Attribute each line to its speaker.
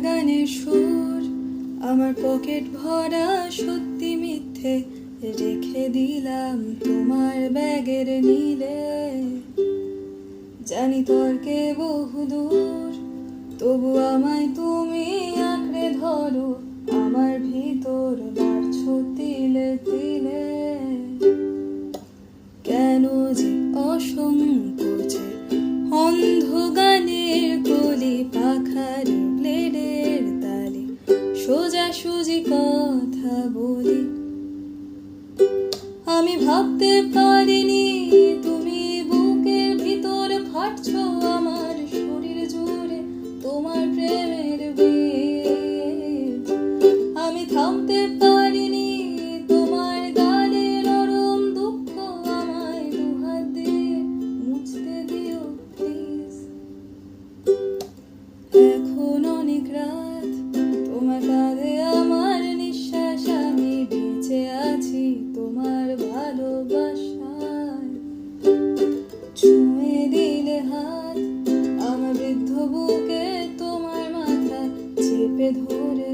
Speaker 1: গানের সুর, আমার পকেট ভরা সত্যি মিথ্যে রেখে দিলাম তোমার ব্যাগের নীলে। জানি তর্কে বহুদূর, তবু আমায় তুমি আঁকড়ে ধরো, আমার ভিতর বাড়ছো তিলে তিলে। কেন যে অসংকোচে অন্ধ গানের কলি পাখার ব্লেডের তালে সোজাসুজি কথা বলি। আমি ভাবতে পারিনি তুমি বুকের ভিতর ফাটছো আমার শরীর জুড়ে তোমার প্রেমের বেগ। আমি থামতে পারিনি তোমার গালে নরম দুঃখ, আমায় দুহাত দিয়ে মুছতে দিও প্লিজ। এখন অনেক রাত, তোমার কাঁধে আমার নিঃশ্বাস, আমি বেঁচে আছি তোমার ভালোবাসায়। ছুঁয়ে দিলে হাত আমার বৃদ্ধ বুকে, তোমার মাথা চেপে ধরে